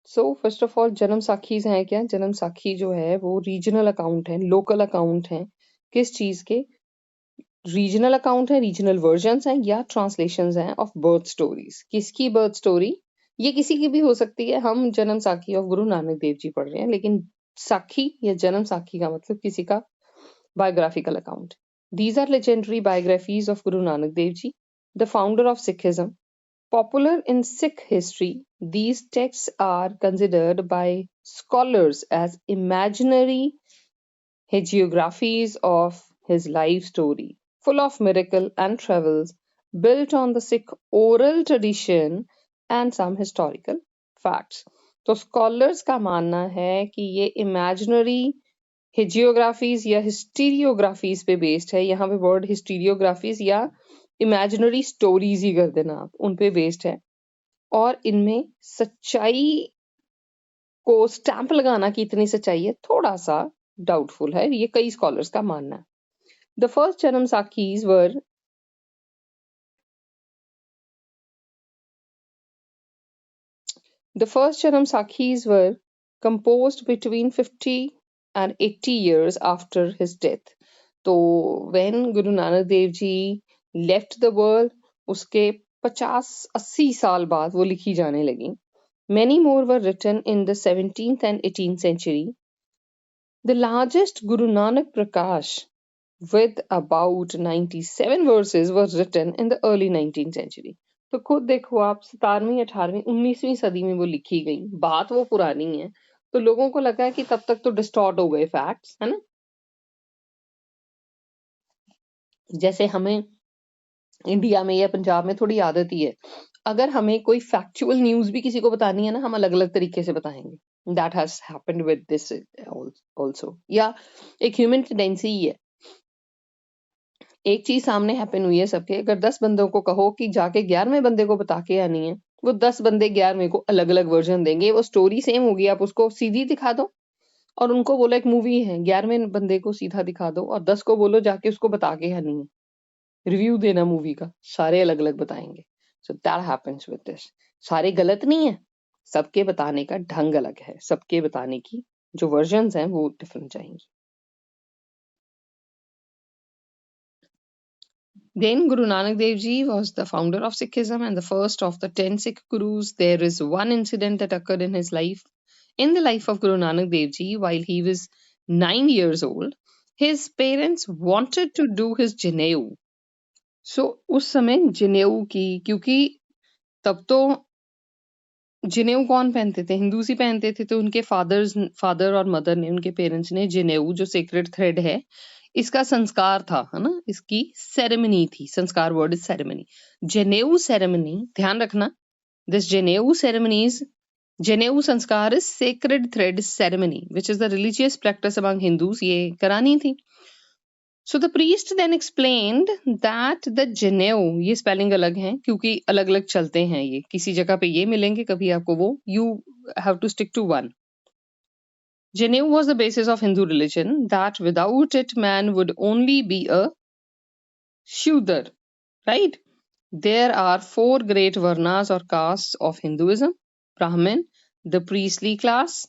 So first of all जन्म साखीज हैं क्या? जन्म साखी जो है वो रीजनल अकाउंट है, लोकल अकाउंट है। किस चीज के? रीजनल अकाउंट है, रीजनल वर्जन्स हैं या ट्रांसलेशंस हैं ऑफ बर्थ स्टोरीज। किसकी बर्थ स्टोरी? ये किसी की भी हो सकती है। हम जन्म साखी ऑफ गुरु नानक देव जी पढ़ रहे हैं, लेकिन साखी या जन्म साखी का मतलब किसी का biographical account. These are legendary biographies of Guru Nanak Dev Ji, the founder of Sikhism. Popular in Sikh history, these texts are considered by scholars as imaginary hagiographies of his life story, full of miracle and travels, built on the Sikh oral tradition and some historical facts. तो scholars का मानना है कि ये imaginary हिजियोग्राफीज या हिस्टीरियोग्राफीज पे based है। यहाँ पे वर्ड हिस्टीरियोग्राफीज या इमेजिनरी स्टोरीज ही कर देना आप, उन पे बेस्ड है। और इनमें सच्चाई को स्टैंप लगाना कि इतनी सच्चाई है थोड़ा सा डाउटफुल है, ये कई स्कॉलर्स का मानना है। द फर्स्ट जन्म साखीज वर The first Janam Sakhis were composed between 50 and 80 years after his death. तो when Guru Nanak Dev Ji left the world, उसके 50-80 साल बाद वो लिखी जाने लगी। Many more were written in the 17th and 18th century. The largest Guru Nanak Prakash, with about 97 verses, was written in the early 19th century. तो खुद देखो आप, 17वीं 18वीं 19वीं सदी में वो लिखी गई, बात वो पुरानी है। तो लोगों को लगा कि तब तक तो डिस्टॉर्ट हो गए फैक्ट्स, है ना। जैसे हमें इंडिया में या पंजाब में थोड़ी आदत ही है, अगर हमें कोई फैक्चुअल न्यूज भी किसी को बतानी है ना, हम अलग अलग तरीके से बताएंगे। That has happened with this also, या एक ह्यूमन टेंडेंसी ही है। एक चीज सामने हैपन हुई है सबके, अगर 10 बंदों को कहो कि जाके 11वें बंदे को बता के आनी है, वो 10 बंदे 11वें को अलग अलग वर्जन देंगे। वो स्टोरी सेम होगी, आप उसको सीधी दिखा दो और उनको बोलो एक मूवी है, 11वें बंदे को सीधा दिखा दो और 10 को बोलो जाके उसको बता के आनी है, रिव्यू देना मूवी का, सारे अलग अलग बताएंगे। So that happens with this. सारे गलत नहीं है, सबके बताने का ढंग अलग है, सबके बताने की जो वर्जन्स हैं वो डिफरेंट जाएंगी। Then Guru Nanak Dev Ji was the founder of Sikhism and the first of the 10 Sikh Gurus. There is one incident that occurred in his life, in the life of Guru Nanak Dev Ji, while he was 9 years old. His parents wanted to do his Janeu. So उस समय जनेऊ की, क्योंकि तब तो जनेऊ कौन पहनते थे? हिंदूस ही पहनते थे। तो उनके फादर और मदर ने, उनके पेरेंट्स ने जनेऊ जो सेक्रेड थ्रेड है, इसका संस्कार था, है ना, इसकी सेरेमनी थी। संस्कार वर्ड इज सेरेमनी। जनेऊ सेरेमनी, ध्यान रखना, दिस जनेऊ सेरेमनीज, जनेऊ संस्कार is sacred thread ceremony which is the religious practice among Hindus, ये करानी थी। So the priest then explained that the जनेऊ, ये स्पेलिंग अलग है क्योंकि अलग अलग चलते हैं, ये किसी जगह पे ये मिलेंगे, कभी आपको वो, you have to stick to one. Janeu was the basis of Hindu religion, that without it man would only be a Shudra, right? There are 4 great varnas or castes of Hinduism: Brahmin, the priestly class;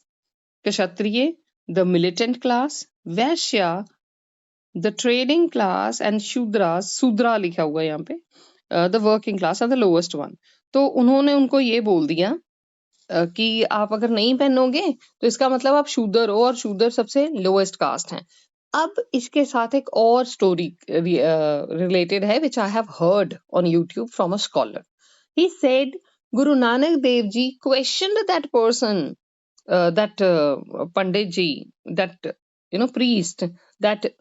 Kshatriya, the militant class; Vaishya, the trading class; and Shudras, Sudra लिखा हुआ है यहाँ पे, the working class are the lowest one. तो उन्होंने उनको ये बोल दिया कि आप अगर नहीं पहनोगे तो इसका मतलब आप शूदर हो, और शूदर सबसे लोएस्ट कास्ट हैं। अब इसके साथ एक और स्टोरी रिलेटेड है which I have heard on YouTube from a scholar. He said Guru Nanak Dev ji questioned that person, that Pandit ji, that priest, that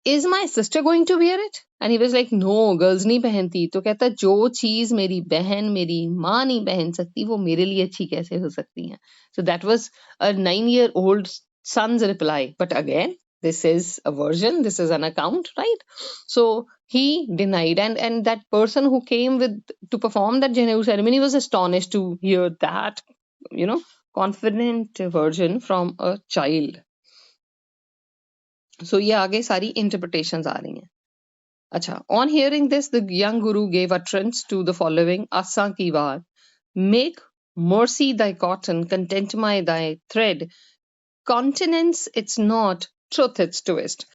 is my sister going to wear it? And he was like, no, girls नहीं पहनती. तो कहता जो चीज मेरी बहन, मेरी माँ नहीं पहन सकती, वो मेरे लिए अच्छी कैसे हो सकती है? So that was a 9-year-old son's reply. But again, this is a version, this is an account, right? So he denied, and that person who came to perform that Janeu ceremony was astonished to hear that, confident version from a child. So ये आगे सारी interpretations आ रही हैं. अच्छा, on hearing this, the young guru gave utterance to the following Asa ki baat: make Mercy thy cotton, content my thy thread. Continence it's not, truth it's twist.